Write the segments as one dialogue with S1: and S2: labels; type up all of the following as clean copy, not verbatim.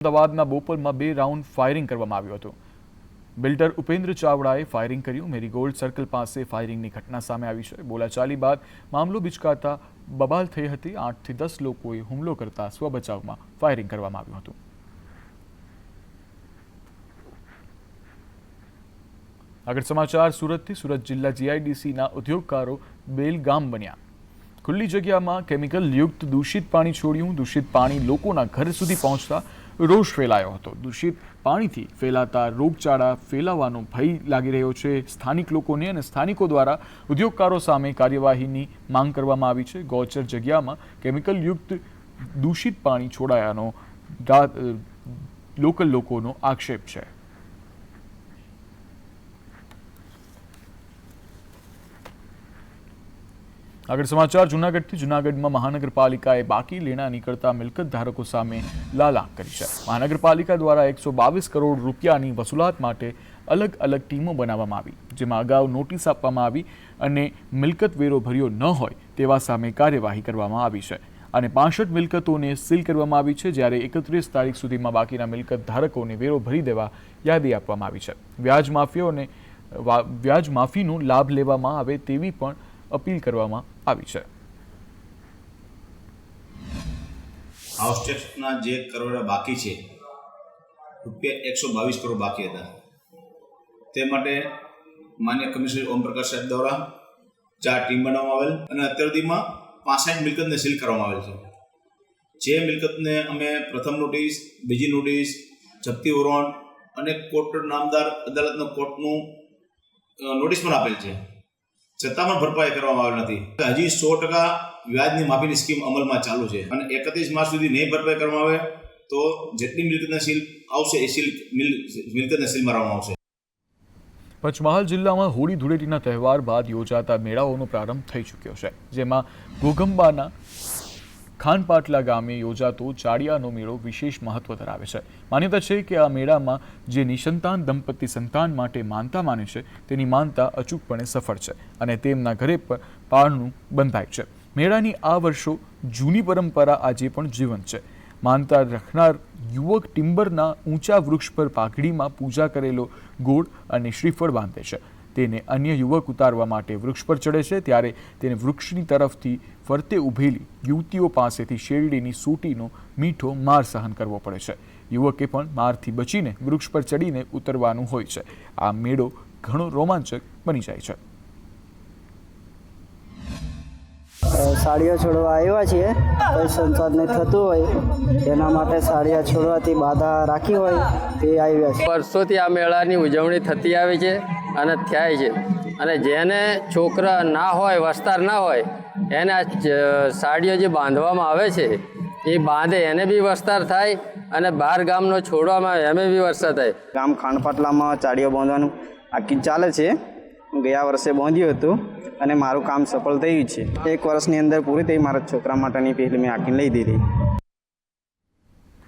S1: અમદાવાદના બોપલમાં 2 round firing કરવામાં આવ્યું હતું. બિલ્ડર ઉપેન્દ્ર ચાવડાએ ફાયરિંગ કર્યું. મેરીગોલ્ડ સર્કલ પાસે ફાયરિંગની ઘટના સામે આવી છે. બોલાચાલી બાદ મામલો બિચકાતા બબાલ થઈ હતી. 8 થી 10 લોકોએ હુમલો કરતા સ્વબચાવમાં ફાયરિંગ કરવામાં આવ્યું હતું. આગળ સમાચાર સુરતથી. સુરત જિલ્લા જીઆઈડીસીના ઉદ્યોગકારો બેલગામ બન્યા. ખુલ્લી જગ્યામાં કેમિકલ યુક્ત દૂષિત પાણી છોડ્યું. દૂષિત પાણી લોકોના ઘર સુધી પહોંચતા રોષ ફેલાયો હતો. દૂષિત પાણીથી ફેલાતા રોગચાળા ફેલાવાનો ભય લાગી રહ્યો છે સ્થાનિક લોકોને, અને સ્થાનિકો દ્વારા ઉદ્યોગકારો સામે કાર્યવાહીની માંગ કરવામાં આવી છે. ગૌચર જગ્યામાં કેમિકલ યુક્ત દૂષિત પાણી છોડાયાનો લોકલ લોકોનો આક્ષેપ છે. આગળ સમાચાર જૂનાગઢથી. જૂનાગઢમાં મહાનગરપાલિકાએ બાકી લેણા નીકળતા મિલકત ધારકો સામે લાલાક કરી છે. મહાનગરપાલિકા દ્વારા 122 કરોડ રૂપિયાની વસૂલાત માટે અલગ અલગ ટીમો બનાવવામાં આવી, જેમાં અગાઉ નોટિસ આપવામાં આવી અને મિલકત વેરો ભર્યો ન હોય તેવા સામે કાર્યવાહી કરવામાં આવી છે. અને 65 મિલકતોને સીલ કરવામાં આવી છે, જ્યારે 31 તારીખ સુધીમાં બાકીના મિલકત ધારકોને વેરો ભરી દેવા યાદી આપવામાં આવી છે. વ્યાજ માફીનો લાભ લેવામાં આવે તેવી પણ અપીલ કરવામાં આવી છે.
S2: હાઉસ ટેક્સના જે કરવેરા બાકી છે, રૂપિયા 122 કરોડ બાકી હતા. તે માટે માન્ય કમિશનર ઓમપ્રકાશ સાહેબ દ્વારા 4 ટીમ બનાવવામાં આવેલ અને અત્યાર સુધીમાં 65 મિલકતને સીલ કરવામાં આવેલ છે. જે મિલકતને અમે પ્રથમ નોટિસ, બીજી નોટિસ, જપ્તી વોરંટ અને કોર્ટ નામદાર અદાલતનો કોર્ટનું નોટિસ પણ આપેલ છે, છતાં પણ ભરપાઈ કરવામાં આવેલ નથી. હજી 100% વ્યાજની માફીની સ્કીમ અમલમાં ચાલુ છે અને 31 માર્ચ સુધી નહીં ભરપાઈ કરવામાં આવે તો જેટલી મિલકતને સીલ આવશે એ મિલકતને સીલ મારવામાં આવશે.
S1: પંચમહાલ જિલ્લામાં હોળી ધૂળેટીના તહેવાર બાદ યોજાતા મેળાઓનો પ્રારંભ થઈ ચૂક્યો છે, જેમાં ઘોઘંબાના ખાનપાટલા ગામે યોજાતો ચાડિયાનો મેળો વિશેષ મહત્વ ધરાવે છે. માન્યતા છે કે આ મેળામાં જે નિસંતાન દંપતી સંતાન માટે માનતા માને છે તેની માનતા અચૂકપણે સફળ છે અને તેમના ઘરે પર પારણું બંધાય છે. મેળાની આ વર્ષો જૂની પરંપરા આજે પણ જીવંત છે. માનતા રખનાર યુવક ટિમ્બરના ઊંચા વૃક્ષ પર પાઘડીમાં પૂજા કરેલો ગોળ અને શ્રીફળ બાંધે છે. તેને અન્ય યુવક ઉતારવા માટે વૃક્ષ પર ચડે છે, ત્યારે તેને વૃક્ષની તરફથી ફરતે ઊભેલી યુવતીઓ પાસેથી શેરડીની સૂટીનો મીઠો માર સહન કરવો પડે છે. યુવકે પણ મારથી બચીને વૃક્ષ પર ચડીને ઉતરવાનું હોય છે. આ મેળો ઘણો રોમાંચક બની જાય છે.
S3: સાડીઓ છોડવા આવ્યા છીએ. કોઈ સંસારને થતું હોય તેના માટે સાડીઓ છોડવાથી બાધા રાખી હોય તે આવ્યા છે.
S4: વર્ષોથી આ મેળાની ઉજવણી થતી આવી છે અને થાય છે, અને જેને છોકરા ના હોય, વસ્તાર ના હોય, એને આ સાડીઓ જે બાંધવામાં આવે છે એ બાંધે એને બી વસ્તાર થાય અને બહાર ગામનો છોડવામાં એમે બી વસ્તાર થાય.
S3: ગામ ખાનપાટલામાં ચાડીઓ બાંધવાનું આખી ચાલે છે. ગયા વર્ષે બાંધ્યું હતું અને મારું કામ સફળ થયું છે. 1 વર્ષની અંદર પૂરી થઈ. મારા છોકરા માટેની પહેલી મેં આખી લઈ દીધી.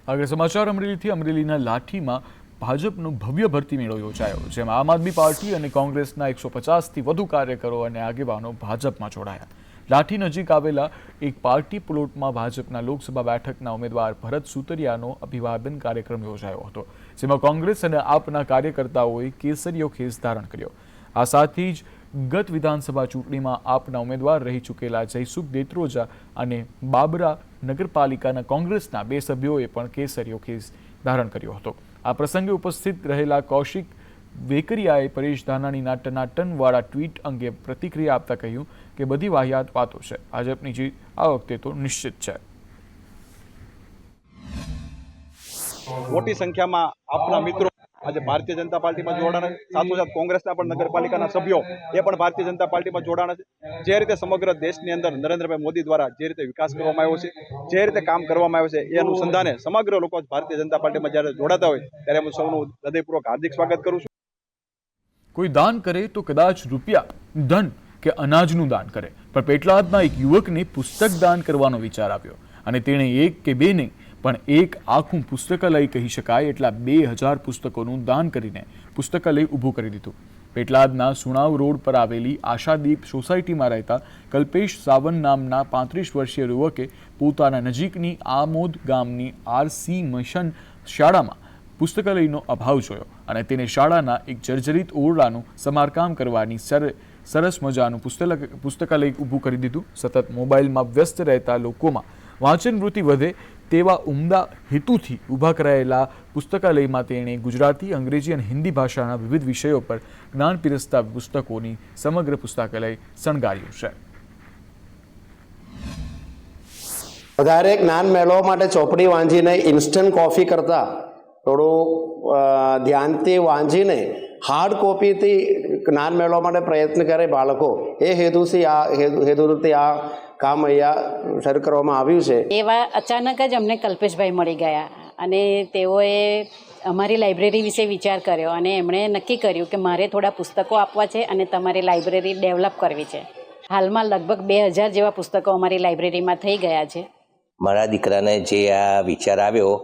S1: આગળ સમાચાર અમરેલીથી. અમરેલીના લાઠીમાં ભાજપનો ભવ્ય ભરતી મેળો યોજાયો, જેમાં આમ આદમી પાર્ટી અને કોંગ્રેસના 150થી વધુ કાર્યકરો અને આગેવાનો ભાજપમાં જોડાયા. લાઠી નજીક આવેલા એક પાર્ટી પ્લોટમાં ભાજપના લોકસભા બેઠકના ઉમેદવાર ભરત સુતરિયાનો અભિવાદન કાર્યક્રમ યોજાયો હતો, જેમાં કોંગ્રેસ અને આપના કાર્યકર્તાઓએ કેસરીયો ખેસ ધારણ કર્યો. આ સાથે જ ગત વિધાનસભા ચૂંટણીમાં આપના ઉમેદવાર રહી ચૂકેલા જયસુખ દેત્રોજા અને બાબરા નગરપાલિકાના કોંગ્રેસના 2 સભ્યોએ પણ કેસરીયો ખેસ ધારણ કર્યો હતો. આ પ્રસંગે ઉપસ્થિત રહેલા કૌશિક વેકરિયાએ પરેશ ધાનાણીના ટનાટનવાળા ટ્વીટ અંગે પ્રતિક્રિયા આપતા કહ્યું કે બધી વાહિયાત વાતો છે, ભાજપની જીત આ વખતે તો નિશ્ચિત છે.
S5: મોટી સંખ્યામાં આપના મિત્રો આજે ભારતીય જનતા પાર્ટીમાં જોડાણા છે. સાથોસાથ કોંગ્રેસના પણ નગરપાલિકાના સભ્યો એ પણ ભારતીય જનતા પાર્ટીમાં જોડાણા છે. જે રીતે સમગ્ર દેશની અંદર નરેન્દ્રભાઈ મોદી દ્વારા જે રીતે વિકાસ કરવામાં આવ્યો છે, જે રીતે કામ કરવામાં આવ્યું છે, એ અનુસંધાને સમગ્ર લોકો ભારતીય જનતા પાર્ટીમાં જ્યારે જોડાતા હોય ત્યારે હું સૌનું હૃદયપૂર્વક હાર્દિક સ્વાગત કરું છું.
S1: કોઈ દાન કરે તો કદાચ રૂપિયા, ધન કે અનાજનું દાન કરે, પણ પેટલાદના એક યુવકને પુસ્તક દાન કરવાનો વિચાર આવ્યો અને તેણે 1 કે 2 નહીં પણ એક આખું પુસ્તકાલય કહી શકાય એટલા 2000 પુસ્તકોનું દાન કરીને પુસ્તકાલય ઊભું કરી દીધું. પેટલાદના સુણાવ રોડ પર આવેલી આશાદીપ સોસાયટીમાં રહેતા કલ્પેશ સાવન નામના 35 વર્ષીય યુવકે પોતાના નજીકની આમોદ ગામની આરસી મિશન શાળામાં પુસ્તકાલયનો અભાવ જોયો અને તેને શાળાના એક જર્જરિત ઓરડાનું સમારકામ કરવાની સરસ મજાનું પુસ્તકાલય ઊભું કરી દીધું. સતત મોબાઈલમાં વ્યસ્ત રહેતા લોકોમાં વાંચન વૃત્તિ વધે તેવા ઉમદા હેતુથી ઊભા કરાયેલા પુસ્તકાલયમાં તેણે ગુજરાતી, અંગ્રેજી અને હિન્દી ભાષાના વિવિધ વિષયો પર જ્ઞાન પીરસતા પુસ્તકોની સમગ્ર પુસ્તકાલય શણગાર્યું છે.
S6: વધારે જ્ઞાન મેળવવા માટે ચોપડી વાંચીને ઇન્સ્ટન્ટ કોફી કરતાં થોડું ધ્યાનથી વાંચીને હાર્ડ કોપીથી જ્ઞાન મેળવવા માટે પ્રયત્ન કરે બાળકો, એ હેતુથી આ કામ અહીંયા શરૂ કરવામાં આવ્યું છે.
S7: એવા અચાનક જ અમને કલ્પેશભાઈ મળી ગયા અને તેઓએ અમારી લાઇબ્રેરી વિશે વિચાર કર્યો અને એમણે નક્કી કર્યું કે મારે થોડા પુસ્તકો આપવા છે અને તમારી લાઇબ્રેરી ડેવલપ કરવી છે. હાલમાં લગભગ 2000 જેવા પુસ્તકો અમારી લાઇબ્રેરીમાં થઈ ગયા છે.
S8: મારા દીકરાને જે આ વિચાર આવ્યો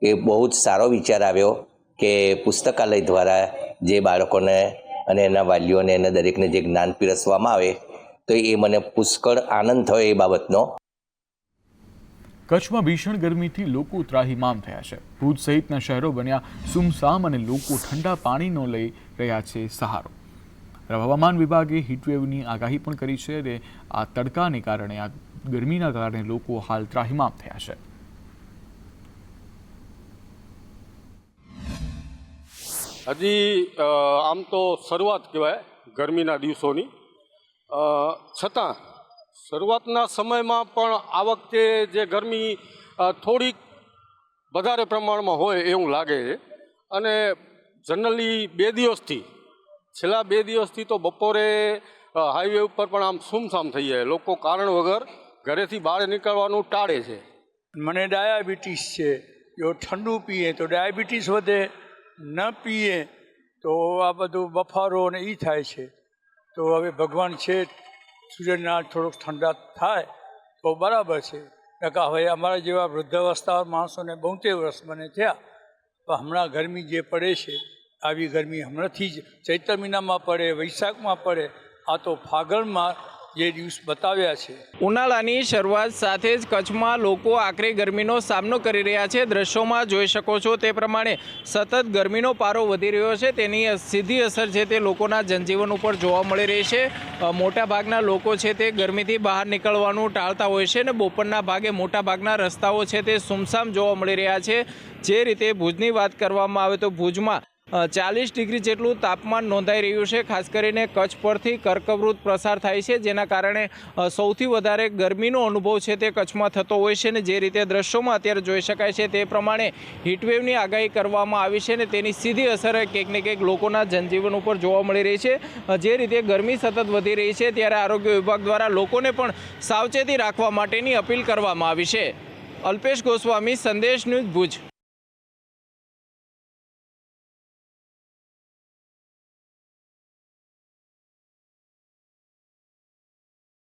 S8: એ બહુ જ સારો વિચાર આવ્યો કે પુસ્તકાલય દ્વારા જે બાળકોને અને એના વાલીઓને એને દરેકને જે જ્ઞાન પીરસવામાં આવે તો એ મને પુષ્કળ આનંદ થયો એ બાબતનો.
S1: કચ્છમાં ભીષણ ગરમીથી લોકો ત્રાહિમામ થયા છે. ભુજ સહિતના શહેરો બન્યા સુમસામ અને લોકો ઠંડા પાણીનો લઈ રહ્યા છે સહારો. હવામાન વિભાગે હીટવેવની આગાહી પણ કરી છે અને આ તડકાને કારણે, આ ગરમીના કારણે લોકો હાલ ત્રાહિમામ થયા છે.
S9: હજી આમ તો શરૂઆત કહેવાય ગરમીના દિવસોની, છતાં શરૂઆતના સમયમાં પણ આ વખતે જે ગરમી થોડીક વધારે પ્રમાણમાં હોય એવું લાગે છે. અને જનરલી છેલ્લા 2 દિવસથી તો બપોરે હાઈવે ઉપર પણ આમ સુમસામ થઈ જાય. લોકો કારણ વગર ઘરેથી બહાર નીકળવાનું ટાળે છે.
S10: મને ડાયાબિટીસ છે, જો ઠંડુ પીએ તો ડાયાબિટીસ વધે, ન પીએ તો આ બધું બફારો ને એ થાય છે. તો હવે ભગવાન છે સૂર્યના થોડોક ઠંડા થાય તો બરાબર છે. નકા હવે અમારા જેવા વૃદ્ધાવસ્થા માણસોને 72 વર્ષ મને થયા, તો હમણાં ગરમી જે પડે છે આવી ગરમી હમણાંથી જ ચૈત્ર મહિનામાં પડે, વૈશાખમાં પડે, આ તો ફાગણમાં જે દિવસ બતાવ્યા છે.
S11: ઉનાળાની શરૂઆત સાથે જ કચ્છમાં લોકો આકરી ગરમીનો સામનો કરી રહ્યા છે. દ્રશ્યોમાં જોઈ શકો છો તે પ્રમાણે સતત ગરમીનો પારો વધી રહ્યો છે. તેની સીધી અસર છે તે લોકોના જનજીવન ઉપર જોવા મળી રહી છે. મોટાભાગના લોકો છે તે ગરમીથી બહાર નીકળવાનું ટાળતા હોય છે અને બપોરના ભાગે મોટાભાગના રસ્તાઓ છે તે સુમસામ જોવા મળી રહ્યા છે. જે રીતે ભુજની વાત કરવામાં આવે તો ભુજમાં 40 ડિગ્રી જેટલું તાપમાન નોંધાઈ રહ્યું છે. ખાસ કરીને કચ્છ પરથી કર્કવૃત પ્રસાર થાય છે, જેના કારણે સૌથી વધારે ગરમીનો અનુભવ છે તે કચ્છમાં થતો હોય છે. અને જે રીતે દ્રશ્યોમાં અત્યારે જોઈ શકાય છે તે પ્રમાણે હીટવેવની આગાહી કરવામાં આવી છે અને તેની સીધી અસર ક્યાંક ને ક્યાંક લોકોના જનજીવન ઉપર જોવા મળી રહી છે. જે રીતે ગરમી સતત વધી રહી છે ત્યારે આરોગ્ય વિભાગ દ્વારા લોકોને પણ સાવચેતી રાખવા માટેની અપીલ કરવામાં આવી છે. અલ્પેશ ગોસ્વામી, સંદેશ ન્યૂઝ, ભુજ.